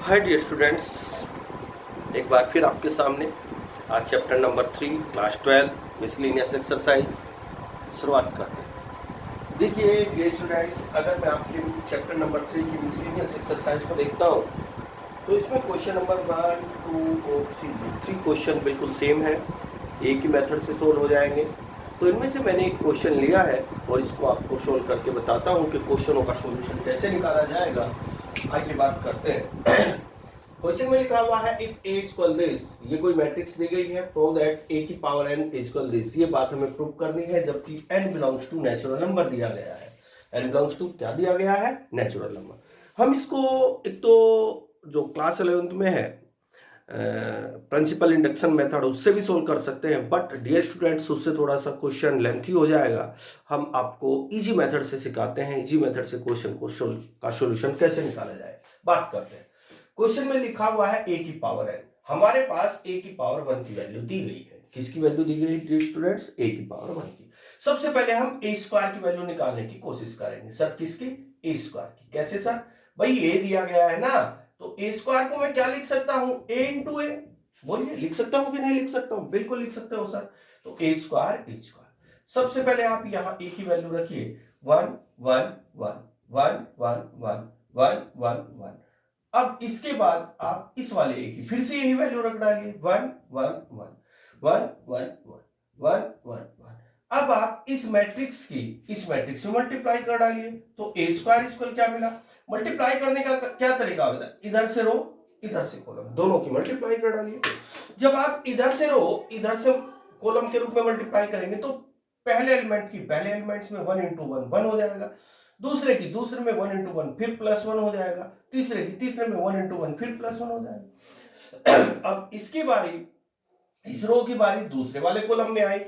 Hi dear students, एक बार फिर आपके सामने आज chapter number 3 class 12 miscellaneous exercise शुरुआत करते हैं। देखिए डियर स्टूडेंट्स, अगर मैं आपके चैप्टर नंबर 3 की मिसलेनियस एक्सरसाइज को देखता हूँ तो इसमें क्वेश्चन नंबर 1, 2 और 3 क्वेश्चन बिल्कुल सेम है, एक ही मेथड से सोल्व हो जाएंगे। तो इनमें से मैंने एक क्वेश्चन लिया है और इसको आपको सोल्व करके बताता हूँ कि क्वेश्चनों का सॉल्यूशन कैसे निकाला जाएगा। आइए बात करते हैं। क्वेश्चन में लिखा हुआ है इफ a इक्वल दिस, ये कोई मैट्रिक्स दी गई है, प्रूव दैट a की पावर n इक्वल दिस। ये बात हमें प्रूव करनी है जबकि n belongs to natural number दिया गया है। n बिलोंग्स टू क्या दिया गया है? Natural number. हम इसको एक तो जो क्लास 11th में है प्रिंसिपल इंडक्शन मेथड, उससे भी सोल्व कर सकते हैं, बट डियर स्टूडेंट्स उससे थोड़ा सा क्वेश्चन लेंथी हो जाएगा। हम आपको इजी मेथड से सिखाते हैं, इजी मेथड से क्वेश्चन का सॉल्यूशन कैसे निकाला जाए। बात करते हैं। क्वेश्चन में लिखा हुआ है a की पावर n, हमारे पास a की पावर 1 की वैल्यू दी गई है। किसकी वैल्यू दी गई डियर स्टूडेंट्स? a की पावर 1 की। सबसे पहले हम a स्क्वायर की वैल्यू निकालने की कोशिश करेंगे। सर किसकी? a स्क्वायर की। कैसे सर? भाई a दिया गया है ना, तो a स्क्वायर को मैं क्या लिख सकता हूं? a इंटू ए। बोलिए लिख सकता हूं कि नहीं लिख सकता हूं? बिल्कुल लिख सकते हो सर। तो a स्क्वायर। सबसे पहले आप यहां a की वैल्यू रखिए 1 1 1 1 1 1 1 1 1। अब इसके बाद आप इस वाले a की फिर से यही वैल्यू रख डालिए 1 1 1 1 1 1 1 1 1। अब आप इस मैट्रिक्स में मल्टीप्लाई कर डालिए तो a स्क्वायर इक्वल क्या मिला? मल्टीप्लाई करने का क्या तरीका होता है? इधर से रो इधर से कॉलम, दोनों की मल्टीप्लाई कर डालिए। जब आप इधर से रो इधर से कॉलम के रूप में मल्टीप्लाई करेंगे तो पहले एलिमेंट्स में 1 इंटू 1 1 हो जाएगा, दूसरे में 1 इंटू 1 फिर प्लस 1 हो जाएगा, तीसरे में 1 इंटू 1 फिर प्लस 1 हो जाएगा। अब इसकी बारी, इस रो की बारी दूसरे वाले कॉलम में आई।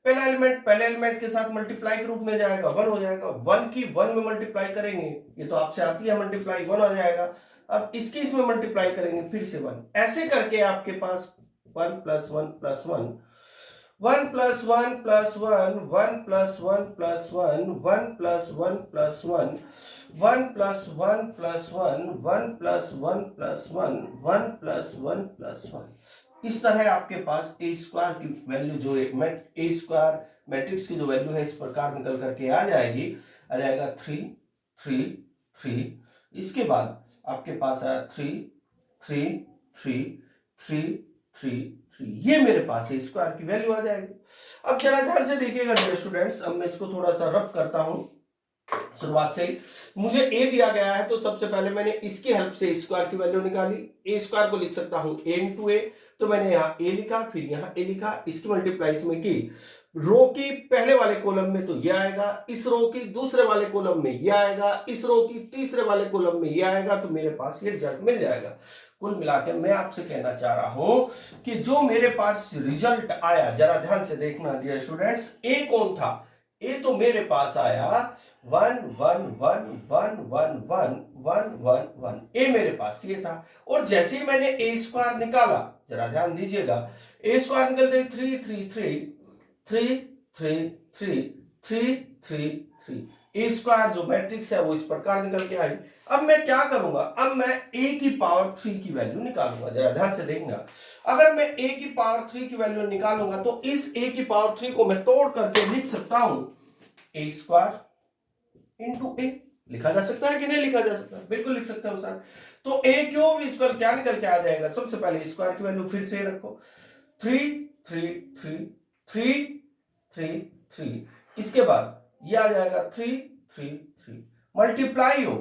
पहले एलिमेंट के साथ मल्टीप्लाई के रूप में जाएगा, 1 हो जाएगा। 1 की 1 में मल्टीप्लाई करेंगे, ये तो आपसे आती है मल्टीप्लाई, 1 आ जाएगा। अब इसकी इसमें मल्टीप्लाई करेंगे फिर से 1, ऐसे करके आपके पास 1 plus 1 plus 1 1 plus 1 plus 1 1 plus 1 plus 1 1 plus 1 plus 1 1 plus 1 plus 1 1 plus 1 plus 1 1 plus 1 plus 1। इस तरह आपके पास a स्क्वायर की वैल्यू जो है, a स्क्वायर मैट्रिक्स की जो वैल्यू है इस प्रकार निकल करके आ जाएगा 3 3 3। इसके बाद आपके पास आया 3 3 3 3 3 3। ये मेरे पास है स्क्वायर की वैल्यू आ जाएगी। अब जरा ध्यान से देखिएगा डियर स्टूडेंट्स, अब मैं इसको थोड़ा सा रफ करता हूं। शुरुआत से ही मुझे a दिया गया है तो सबसे पहले मैंने इसकी हेल्प से स्क्वायर की वैल्यू निकाली। a स्क्वायर को लिख सकता हूं a इंटू ए, तो मैंने यहाँ a लिखा, फिर यहाँ a लिखा, इसकी मल्टीप्लाई इसमें की। रो की पहले वाले कॉलम में तो ये आएगा, इस रो की दूसरे वाले कॉलम में ये आएगा, इस रो की तीसरे वाले कॉलम में ये आएगा, तो मेरे पास ये रिजल्ट मिल जाएगा। कुल मिलाकर मैं आपसे कहना चाह रहा हूं कि जो मेरे पास रिजल्ट आया, जरा ध्यान से देखना डियर स्टूडेंट्स, ए कौन था? ए तो मेरे पास आया 1 1 1 1 1 1 1 1 1। ए मेरे पास ये था, और जैसे ही मैंने ए स्क्वायर निकाला, जरा ध्यान दीजिएगा, ए स्क्वायर निकलते 3 3 3 3 3 3 3 3 3। ए स्क्वायर जो मैट्रिक्स है वो इस प्रकार निकल के आई। अब मैं क्या करूंगा? अब मैं a की पावर 3 की वैल्यू निकालूंगा। जरा ध्यान से देखना, अगर मैं a की पावर 3 की वैल्यू निकालूंगा तो इस a की पावर 3 को मैं तोड़ करके लिख सकता हूं a स्क्वायर इंटू ए। लिखा जा सकता है कि नहीं लिखा जा सकता? बिल्कुल लिख सकता हूं सर। तो a क्यूब इक्वल क्या निकल के आ जाएगा? सबसे पहले स्क्वायर की वैल्यू फिर से रखो 3 3 3 3 3 3। इसके बाद ये आ जाएगा 3 3 3, मल्टीप्लाई हो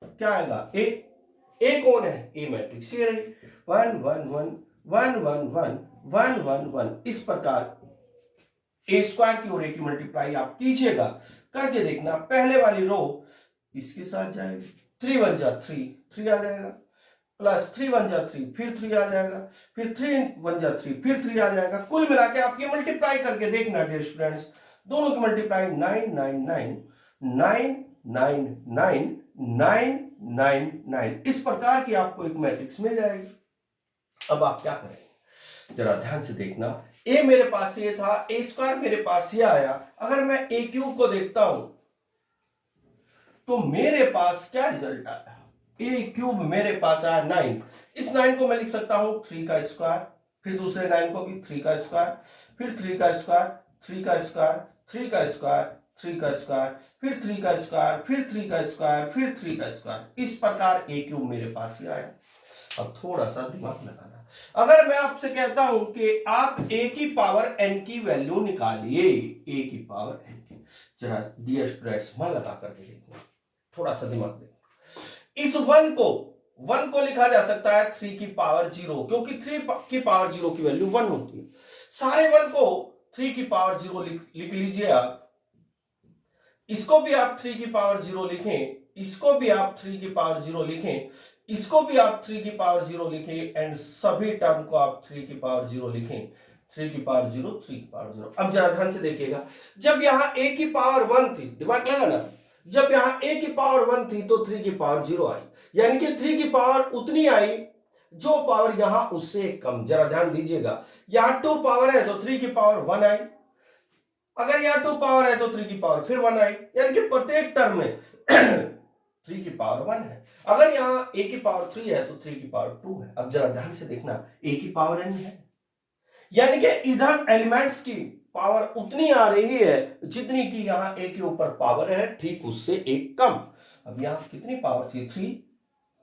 क्या आएगा? ए कौन है? ए मैट्रिक्स ये रही 1 1 1 1 1 1 1 1 1। इस प्रकार ए स्क्वायर की और ए की मल्टीप्लाई आप कीजिएगा, करके देखना। पहले वाली रो इसके साथ जाएगी, 3 1 जा 3 3 आ जाएगा, प्लस 3 1 जा 3 फिर 3 आ जाएगा, फिर 3 1 जा 3 फिर 3 आ जाएगा। कुल मिला के आप ये मल्टीप्लाई करके देखना डियर स्टूडेंट्स, दोनों की मल्टीप्लाई 9 9 9 9 9 9 9 9 9। इस प्रकार की आपको एक मैट्रिक्स मिल जाएगी। अब आप क्या करेंगे? जरा ध्यान से देखना, ए मेरे पास ये था, ए स्क्वायर मेरे पास ये आया। अगर मैं ए क्यूब को देखता हूं तो मेरे पास क्या रिजल्ट आया? ए क्यूब मेरे पास आया 9। इस 9 को मैं लिख सकता हूं 3 का स्क्वायर, फिर दूसरे 9 को भी 3 का स्क्वायर, फिर 3 का स्क्वायर, 3 का स्क्वायर, 3 का स्क्वायर, 3 का स्क्वायर, फिर 3 का स्क्वायर, फिर 3 का स्क्वायर, फिर 3 का स्क्वायर। इस प्रकार ए क्यूब मेरे पास ही आया। अब थोड़ा सा दिमाग लगाना, अगर मैं आपसे कहता हूं कि आप a की पावर n की वैल्यू निकालिए, a की पावर n की, जरा डियर स्टूडेंट्स मन लगा करके देखना, थोड़ा सा दिमाग देना। इस 1 को लिखा जा सकता है 3 की पावर 0, क्योंकि 3 की पावर 0 की वैल्यू 1 होती है। सारे 1 को 3 की पावर 0 लिख लीजिए आप। इसको भी आप 3 की पावर 0 लिखें, इसको भी आप 3 की पावर 0 लिखें, इसको भी आप 3 की पावर 0 लिखें, एंड सभी टर्म को आप 3 की पावर 0 लिखें। 3 की पावर 0, 3 की पावर 0। अब जरा ध्यान से देखिएगा, जब यहां a की पावर 1 थी, दिमाग लगा ना, जब यहां a की पावर 1 थी तो 3 की पावर 0 आई, यानी कि 3 की पावर उतनी आई जो पावर यहां उससे कम। जरा ध्यान दीजिएगा, यहां 2 पावर है तो 3 की पावर 1 आई, अगर यहां 2 पावर है तो 3 की पावर फिर 1 आई, यानी कि प्रत्येक टर्म में 3 की पावर 1 है। अगर यहां a की पावर 3 है तो 3 की पावर 2 है। अब जरा ध्यान से देखना, a की पावर n है, यानी कि इधर एलिमेंट्स की पावर उतनी आ रही है जितनी की यहां a के ऊपर पावर है, ठीक उससे एक कम। अब यहां कितनी पावर थी 3,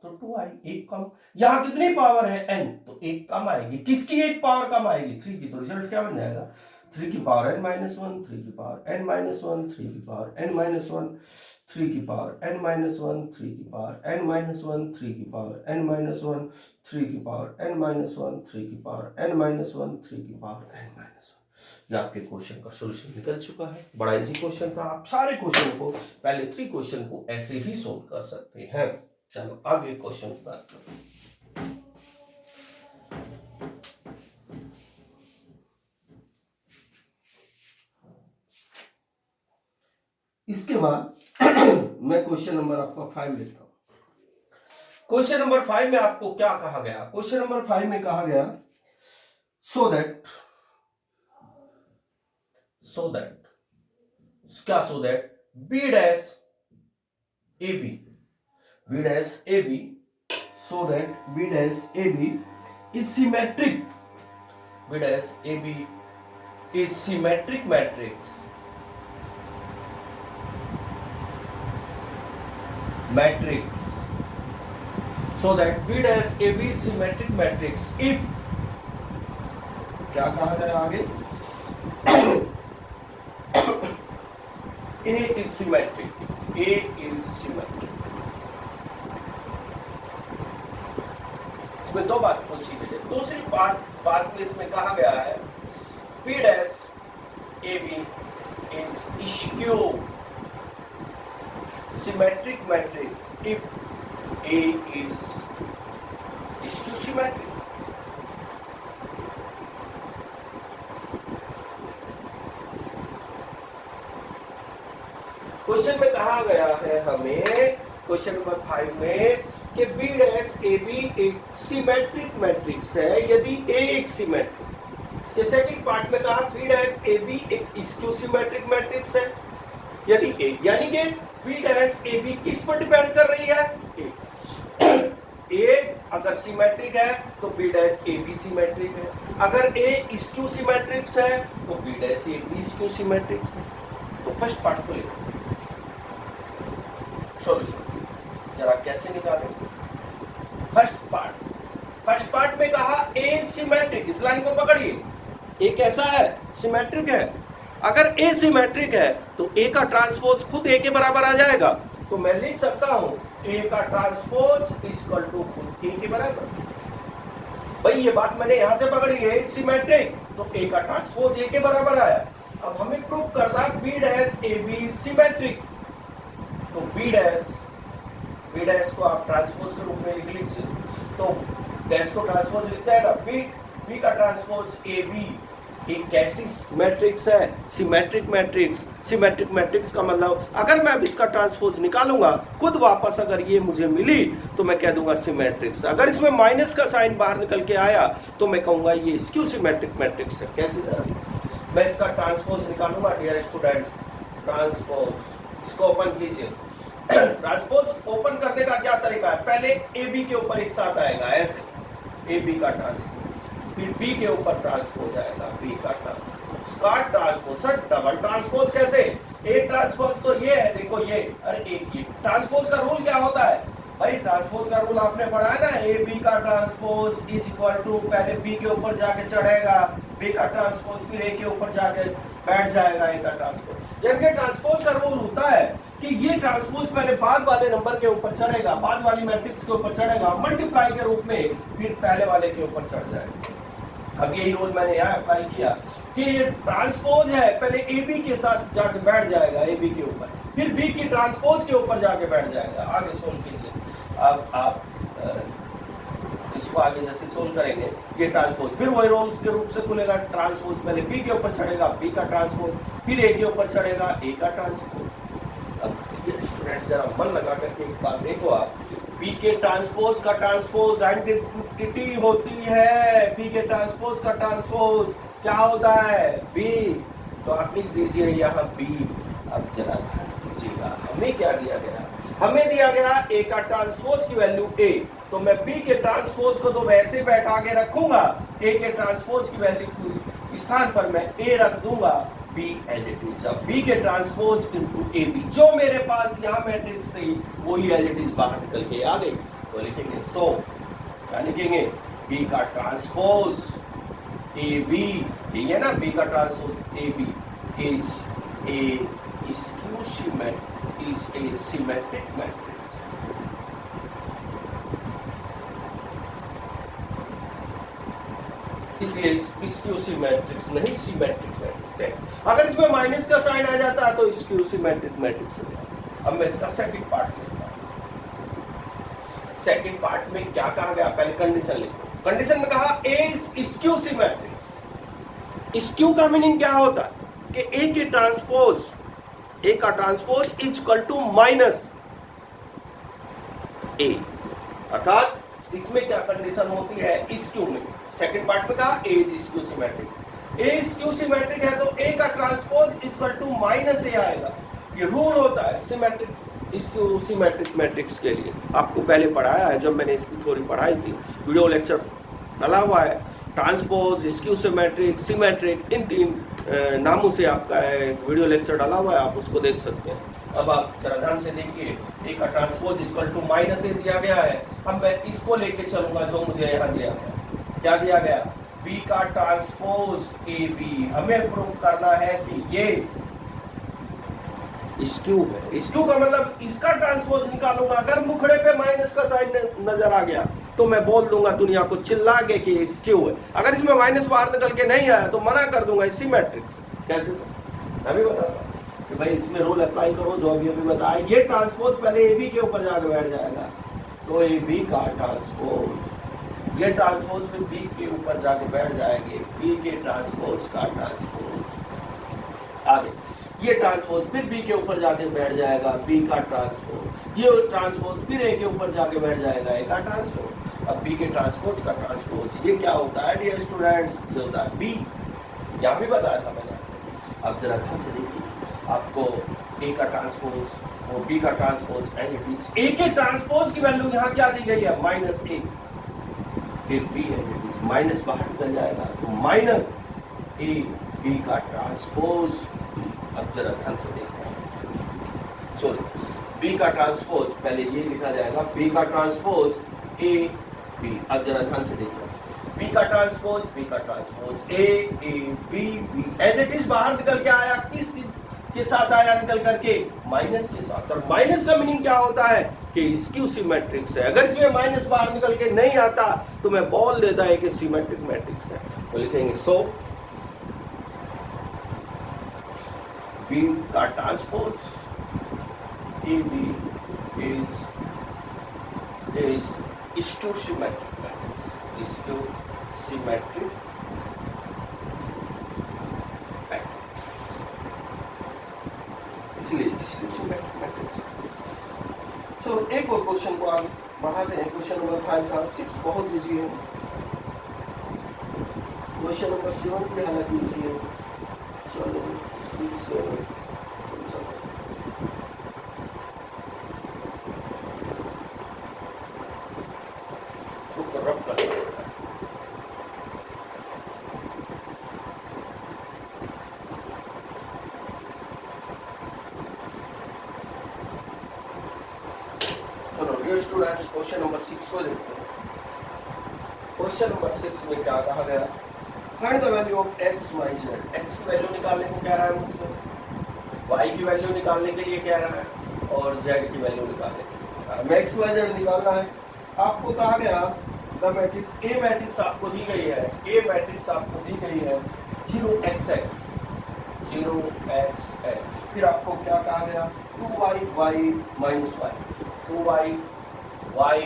तो 2 आई, एक कम। यहां कितनी पावर है n, तो एक कम आएगी। किसकी एक पावर कम आएगी? 3 की। तो रिजल्ट क्या बन जाएगा? 3 की पावर n माइनस 1, 3 की पावर n माइनस 1, 3 की पावर n माइनस 1, 3 की पावर n माइनस 1, 3 की पावर n माइनस 1, 3 की पावर n माइनस 1, 3 की पावर n माइनस 1, 3 की पावर n माइनस 1, 3 की पावर n माइनस 1। ये आपके क्वेश्चन का सॉल्यूशन निकल चुका है। बड़ा इजी क्वेश्चन था। आप सारे क्वेश्चन को, पहले 3 क्वेश्चन को ऐसे ही सोल्व कर सकते हैं। चलो आगे क्वेश्चन की बात करते हैं। इसके बाद मैं क्वेश्चन नंबर आपका 5 लेता हूं। क्वेश्चन नंबर 5 में आपको क्या कहा गया? क्वेश्चन नंबर 5 में कहा गया सो दैट क्या, so that B dash A B, so that b dash ab is symmetric, b dash ab is symmetric matrix so that b dash ab is symmetric matrix if, क्या कहा गया आगे, a is symmetric, इसमें दो बात पूछी गई है। दूसरी बात में इसमें कहा गया है P dash AB is skew symmetric matrix if A is skew symmetric. Question में कहा गया है हमें, क्वेश्चन नंबर 5 में, कि बी डैश ए बी एक सिमेट्रिक मैट्रिक्स है यदि ए एक सिमेट्रिक। इसके सेकंड पार्ट में कहा बी डैश ए बी एक स्क्यू सिमेट्रिक मैट्रिक्स है यदि ए, यानी कि बी डैश ए बी किस पर डिपेंड कर रही है? ए अगर सिमेट्रिक है तो B dash A B symmetric है, अगर ए स्क्यू सिमेट्रिक्स है तो B dash A B skew symmetrics है। तो फर्स्ट पार्ट को लेकर सॉल्यूशन जरा कैसे निकालें? फर्स्ट पार्ट में कहा ए सिमेट्रिक, इस लाइन को पकड़िए, ए कैसा है? सिमेट्रिक है। अगर ए सिमेट्रिक है तो ए का ट्रांसपोज खुद ए के बराबर आ जाएगा, तो मैं लिख सकता हूं ए का ट्रांसपोज इक्वल टू खुद ए के बराबर। भाई ये बात मैंने यहां से पकड़ी है, सिमेट्रिक तो ए का ट्रांसपोज ए के बराबर आया। अब हमें प्रूव करना B dash A B symmetric, तो बी डैश को आप ट्रांसपोज के रूप में लिख लीजिए। तो डैश को ट्रांसपोज लिखता है ना, बी का ट्रांसपोज ए बी एक कैसी मैट्रिक्स है? Symmetric matrix. सिमेट्रिक मैट्रिक्स का मतलब अगर मैं अब इसका ट्रांसपोज निकालूंगा खुद वापस, अगर ये मुझे मिली तो मैं कह दूंगा सिमेट्रिक्स। अगर इसमें माइनस का साइन बाहर निकल के आया तो मैं कहूंगा ये स्क्यू सिमेट्रिक मैट्रिक्स है। कैसे मैं इसका ट्रांसपोज निकालूंगा डियर स्टूडेंट्स? ट्रांसपोज, इसको ओपन कीजिए। ट्रांसपोज ओपन करने का क्या तरीका है, पहले ए बी के ऊपर एक साथ आएगा ऐसे, ए बी का ट्रांसपोज, फिर बी के ऊपर ट्रांसपोज आएगा, बी का ट्रांसपोज सर डबल ट्रांसपोज कैसे, एक ट्रांसपोज तो ये है, देखो ये, अरे एक ही ट्रांसपोज का रूल क्या होता है भाई, ट्रांसपोज का रूल आपने पढ़ा है ना, ए बी का ट्रांसपोज इज इक्वल टू, पहले बी के ऊपर जाके चढ़ेगा, बी का ट्रांसपोज फिर ए के ऊपर जाके बैठ जाएगा, ए का ट्रांसपोज। यानी कि ट्रांसपोज का रूल होता है कि ये ट्रांसपोज पहले बाद वाले नंबर के ऊपर चढ़ेगा, बाद वाली मैट्रिक्स के ऊपर चढ़ेगा, मल्टीप्लाई के रूप में फिर पहले वाले के ऊपर चढ़ जाएगा। अब यही रूल मैंने यहाँ अप्लाई किया कि ये ट्रांसपोज है, पहले ए बी के साथ जाके बैठ जाएगा, ए बी के ऊपर, फिर बी की ट्रांसपोज के ऊपर जाके बैठ जाएगा। आगे सोल्व कीजिए, अब आप इसको आगे जैसे सोल्व करेंगे, ये ट्रांसपोज फिर वही रोल्स के रूप से खुलेगा, ट्रांसपोज पहले बी के ऊपर चढ़ेगा, बी का ट्रांसपोज, फिर ए के ऊपर चढ़ेगा, ए का ट्रांसपोज। अब स्टूडेंट्स जरा मन लगा करके एक बात देखो आप, बी के ट्रांसपोज का ट्रांसपोज आइडेंटिटी होती है, बी के ट्रांसपोज का ट्रांसपोज क्या होता है, बी, तो आप लिख दीजिए यहाँ बी। अब जरा दीजिएगा, हमें क्या दिया गया, हमें दिया गया ए का ट्रांसपोज की वैल्यू ए, तो मैं बी के ट्रांसपोज को तो वैसे बैठा के रखूंगा, ए के ट्रांसपोज की वैल्यू को स्थान पर मैं ए रख दूंगा, बी एज इट इज। अब बी के ट्रांसपोज इनटू ए बी, जो मेरे पास यहाँ मैट्रिक्स थी वही एज इट इज बाहर निकल के आ गई, तो लिखेंगे सो, क्या लिखेंगे, बी का ट्रांसपोज ए बी, ये है ना बी का transpose A B is A skew symmetric, is a symmetric matrix। इसलिए स्क्यू सिमेट्रिक्स नहीं सिमेट्रिक मैट्रिक्स है। अगर इसमें माइनस का साइन आ जाता है तो स्क्यू सिमेट्रिक मैट्रिक्स हो जाता। अब मैं इसका सेकंड पार्ट लेता हूं। सेकंड पार्ट में क्या कहा गया, पहले कंडीशन लिखो। कंडीशन में कहा A is skew symmetrics. Skew का मीनिंग क्या होता है कि ए की ट्रांसपोज, ए का transpose is equal to minus A, अर्थात इसमें क्या कंडीशन होती है स्क्यू में, सेकंड पार्ट में कहा A is skew symmetric. A skew symmetric है तो ए का transpose is equal to minus A आएगा, ये रूल होता है सिमेट्रिक स्क्यू सिमेट्रिक मैट्रिक्स के लिए। आपको पहले पढ़ाया है, जब मैंने इसकी थ्योरी पढ़ाई थी, वीडियो लेक्चर डाला हुआ है। ट्रांसपोज, स्क्यू सिमेट्रिक, सिमेट्रिक, इन तीन नामों से आपका एक वीडियो लेक्चर डाला हुआ है, आप उसको देख सकते हैं। अब आप जरा ध्यान से देखिए, ए का ट्रांसपोज इक्वल टू माइनस ए दिया गया है। अब मैं इसको लेके चलूंगा जो मुझे यहाँ दिया गया, क्या दिया गया, बी का ट्रांसपोज ए बी। हमें प्रूव करना है कि ये स्क्यू है। स्क्यू का मतलब इसका ट्रांसपोज निकालूंगा, अगर मुखड़े पे माइनस का साइन नजर आ गया तो मैं बोल दूंगा दुनिया को चिल्ला के कि स्क्यू है। अगर इसमें माइनस बाहर निकल के नहीं आया तो मना कर दूंगा सिमेट्रिक्स। कैसे अभी बता कि भाई इसमें रूल अप्लाई करो जो अभी अभी बताया। ये ट्रांसपोज पहले ए बी के ऊपर जाकर बैठ जाएगा, तो ए बी का ट्रांसपोज, ये ट्रांसपोज में बी के ऊपर जाके बैठ जाएंगे, बी के ट्रांसपोज का ट्रांसपोज आगे, ये ट्रांसपोज फिर बी के ऊपर जाके बैठ जाएगा, बी का ट्रांसपोज, ये ट्रांसपोज फिर ए के ऊपर जाके बैठ जाएगा, ए का ट्रांसपोज। अब बी के ट्रांसपोज का ट्रांसपोज ये क्या होता है डियर स्टूडेंट्स, ये होता है बी, यहाँ भी बताया था मैंने। अब जरा ध्यान से देखिए, आपको ए का ट्रांसपोज और बी का ट्रांसपोज एंड इट इज, ए के ट्रांसपोज की वैल्यू यहाँ क्या दी गई है, माइनस ए, फिर बी है माइनस बाहर निकल जाएगा, तो माइनस ए बी का ट्रांसपोज। अब जरा ध्यान से देखना, सॉरी, बी का ट्रांसपोज पहले ये लिखा जाएगा, बी का ट्रांसपोज ए बी। अब जरा ध्यान से देखना, बी का ट्रांसपोज, बी का transpose A B B as it is बाहर निकल के आया, किस चीज के साथ आया निकल करके, माइनस के साथ। और माइनस का मीनिंग क्या होता है कि स्क्यू सिमेट्रिक्स है। अगर इसमें माइनस बाहर निकल के नहीं आता तो मैं बोल देता है कि सिमेट्रिक मैट्रिक्स है। तो लिखेंगे सो बी का transpose A B is skew symmetric matrix, skew symmetric matrix, इसलिए स्क्यू सिमेट्रिक मैट्रिक्स। तो एक और क्वेश्चन को आप बढ़ाते हैं, क्वेश्चन नंबर 5 था, 6 बहुत लीजिए, क्वेश्चन नंबर 7 भी हल कीजिए। चलो 6 7 स्टूडेंट्स क्वेश्चन नंबर 6 को देखते हैं। क्वेश्चन नंबर 6 में क्या कहा गया, find the value of X Y Z. X की वैल्यू निकालने को कह रहा है मुझसे, वाई की वैल्यू निकालने के लिए कह रहा है और जेड की वैल्यू निकालने के लिए कह रहा है। एक्स वाई जेड निकालना है। आपको कहा गया द मैट्रिक्स ए मैट्रिक्स आपको दी गई है, ए मैट्रिक्स आपको दी गई है 0xx 0xx। फिर आपको क्या कहा गया 2y y minus Y, 2y y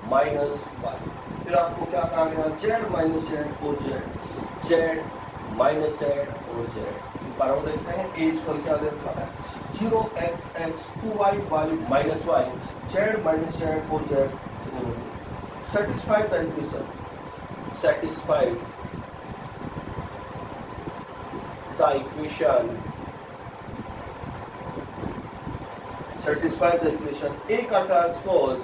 minus Y. फिर आपको क्या कहा गया z माइनस जेड और z माइनस जेड और जेड। बारह देखते हैं एज पर क्या देखा है 0xx 2y y minus Y z minus Z और Z. satisfy the equation, satisfy the equation, satisfy the equation A का transpose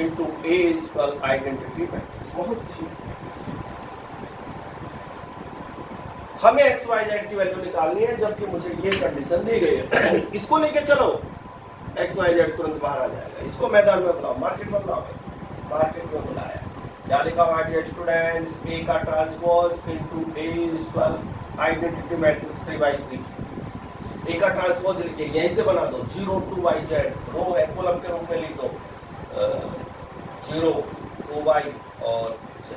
into A is called identity matrix। बहुत अच्छी। हमें x y z की value निकालनी है जबकि मुझे ये कंडीशन दी गई है। इसको लेके चलो एक्स वाई जेड तुरंत बाहर आ जाएगा। इसको मैदान में बुलाओ, मार्केट में बुलाओ, मार्केट में बुलाया। क्या लिखा हुआ है स्टूडेंट्स, ए का ट्रांसपोज इनटू ए इक्वल आइडेंटिटी मैट्रिक्स 3/3। ए का ट्रांसपोज लिखिए, यहीं से बना दो 0 2 y z, रो है कॉलम के रूप में लिख दो 0 2 y और z।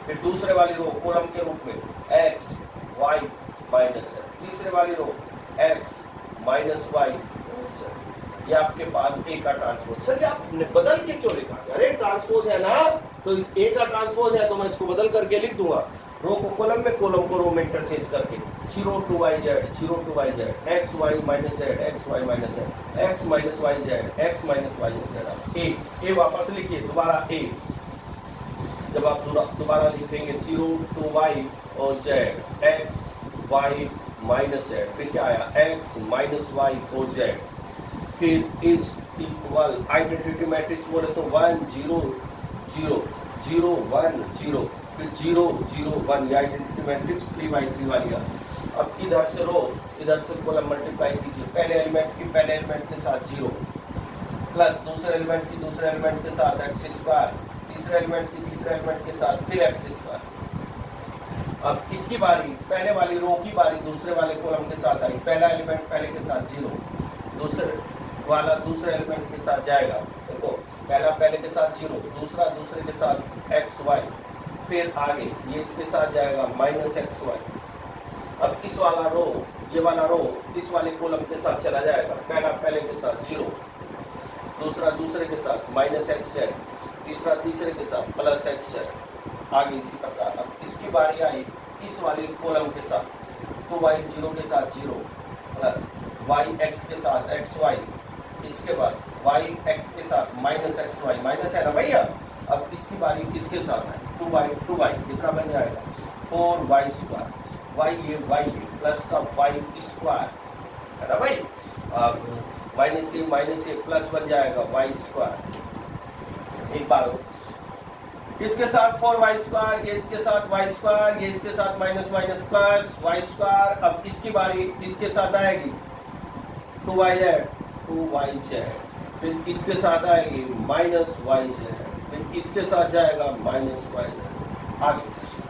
फिर दूसरे वाली रो कॉलम के रूप में x y माइनस z, तीसरे वाली रो x माइनस y और z। ये आपके पास ए का ट्रांसपोज। सर ये आपने बदल के क्यों लिखा? अरे ट्रांसपोज है ना, तो इस ए का ट्रांसपोज है तो मैं इसको बदल करके लिख दूंगा। रो को कॉलम में, कॉलम को रो में इंटरचेंज करके 0 2 y z 0 2 y z x y minus z x y minus z x minus y z x minus y z। ए वापस लिखिए दोबारा ए। जब आप दोबारा लिखेंगे 0 2 y और z x y minus z, फिर क्या आया x माइनस y और z। फिर इज इक्वल आइडेंटिटी मैट्रिक्स बोले तो 1 0 0 0 1 0, फिर 0 0 1। ये आइडेंटिटी मैट्रिक्स 3/3 वाली है। अब इधर से रो, इधर से कॉलम मल्टीप्लाई कीजिए। पहले एलिमेंट की पहले एलिमेंट के साथ 0 प्लस दूसरे एलिमेंट की दूसरे एलिमेंट के साथ x स्क्वायर, तीसरे एलिमेंट की तीसरे एलिमेंट के साथ फिर x स्क्वायर। अब इसकी बारी, पहले वाली रो की बारी दूसरे वाले कॉलम के साथ आई। पहला एलिमेंट पहले के साथ 0, दूसरे वाला दूसरे एलिमेंट के साथ जाएगा। देखो पहला पहले के साथ 0, दूसरा दूसरे के साथ x y, फिर आगे ये इसके साथ जाएगा माइनस एक्स वाई। अब इस वाला रो, ये वाला रो इस वाले कॉलम के साथ चला जाएगा। पहला पहले के साथ 0, दूसरा दूसरे के साथ माइनस एक्स जेड, तीसरा तीसरे के साथ प्लस एक्स जेड, आगे इसी प्रकार। अब इसकी बारी आई इस वाले कॉलम के साथ, तो y 0 के साथ 0 प्लस y x के साथ एक्स वाई, इसके बाद y x के साथ माइनस एक्स वाई, माइनस है ना भैया। अब इसकी बारी किसके साथ है 2y कितना बन जाएगा 4y स्क्वायर, y ये प्लस का y स्क्वायर है ना भाई। अब माइनस ये प्लस बन जाएगा y स्क्वायर। एक बार इसके साथ 4y स्क्वायर, ये इसके साथ y स्क्वायर, ये इसके साथ minus minus plus y square. अब इसकी बारी इसके साथ आएगी 2yz, फिर इसके साथ आएगी माइनस yz, फिर इसके साथ जाएगा माइनस yz। आगे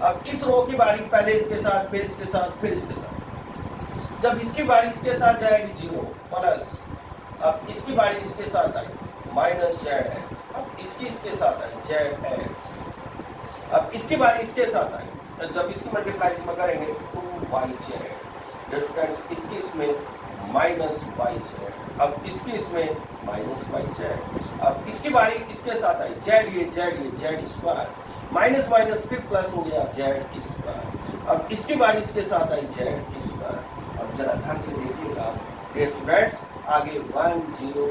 अब इस रो की बारी पहले इसके साथ, फिर इसके साथ, फिर इसके साथ। जब इसकी बारी इसके साथ जाएगी 0 प्लस, अब इसकी बारी इसके साथ आई माइनस zx, अब इसकी इसके साथ आई zx, अब इसकी बारी इसके साथ आई, तो जब इसकी मल्टीप्लाई में करेंगे 2yz, स्टूडेंट्स इसकी इसमें माइनस yz, अब इसकी इसमें माइनस yz। अब इसकी बारी इसके साथ आई z स्क्वायर, माइनस माइनस फिर प्लस हो गया z स्क्वायर। अब इसकी बारी इसके साथ आई z स्क्वायर। अब जरा ध्यान से देखिएगा स्टूडेंट्स, आगे 1 0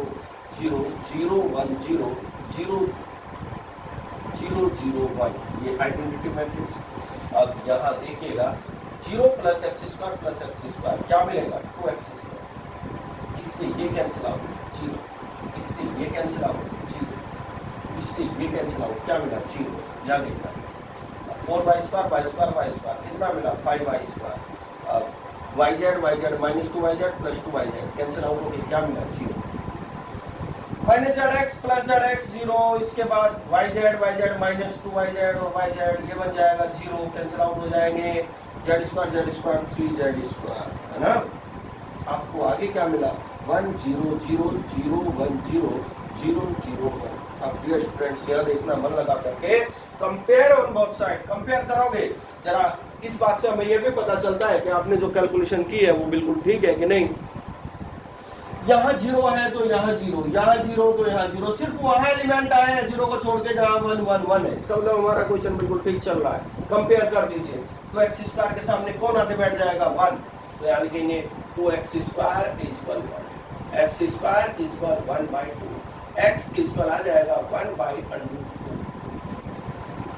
0 0 1 0 0 0 0 1, ये आइडेंटिटी मैट्रिक्स। अब यहाँ देखिएगा 0 प्लस एक्स स्क्वायर क्या मिलेगा 2x स्क्वायर। इससे ये कैंसिल आउट 0, इससे ये कैंसिल आउट 0, इससे ये कैंसिल आउट, क्या मिला 0। याद देखना 4y स्क्वायर कितना मिला 5y स्क्वायर। अब yz minus 2yz plus 2yz cancel out हो गया, क्या मिला 0। Minus Z x plus Z x 0, इसके बाद वाई जेड माइनस 2yz और वाई जेड, ये बन जाएगा 0, कैंसिल आउट हो जाएंगे, जेड स्क्वायर 3z², है ना। आपको आगे क्या मिला, 1 0 0 0 1 0 0 0 1। अब डियर स्टूडेंट्स यह देखना मन लगा करके, compare on both side, compare करोगे जरा, इस बात से हमें यह भी पता चलता है कि आपने जो कैलकुलेशन की है वो बिल्कुल ठीक है कि नहीं। यहाँ 0 है तो यहाँ 0, यहाँ 0 तो यहाँ 0, सिर्फ वहां एलिमेंट आए हैं 0 को छोड़ के जहां 1 1 1 है, इसका मतलब हमारा क्वेश्चन बिल्कुल ठीक चल रहा है। कंपेयर कर दीजिए, तो एक्स स्क्वायर के सामने कौन आके बैठ जाएगा, 1, तो यानी लिखेंगे 2x² = 1, x² = 1/2, x इक्वल आ जाएगा 1/√2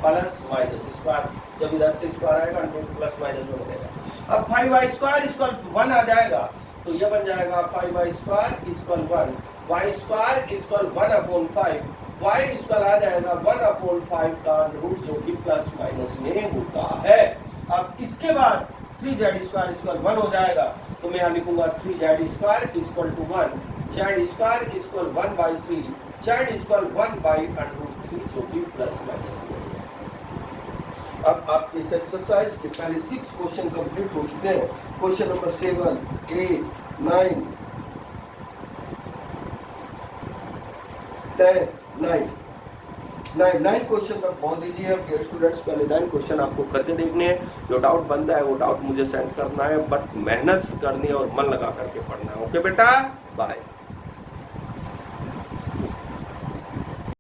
प्लस माइनस स्क्वायर, जब इधर से स्क्वायर आएगा प्लस माइनस हो जाएगा। अब 5y² = 1 आ जाएगा, तो ये बन जाएगा 5y² = 1, y² = 1/5, y इक्वल आ जाएगा 1/5 का रूट, जो कि प्लस माइनस में होता है। अब इसके बाद 3z² = 1 हो जाएगा, तो मैं यहाँ लिखूंगा 3z² = 1, z² = 1/3, z = 1/√3, जो कि प्लस माइनस में। अब आपके इस एक्सरसाइज के पहले 6 क्वेश्चन कंप्लीट हो चुके हैं। क्वेश्चन नंबर 7, 8, 9, 10, 9 क्वेश्चन तक बहुत ईजी है। डियर स्टूडेंट्स, पहले 9 क्वेश्चन आपको करके देखने हैं, जो डाउट बनता है वो डाउट मुझे सेंड करना है, बट मेहनत करनी है और मन लगा करके पढ़ना है। ओके बेटा, बाय।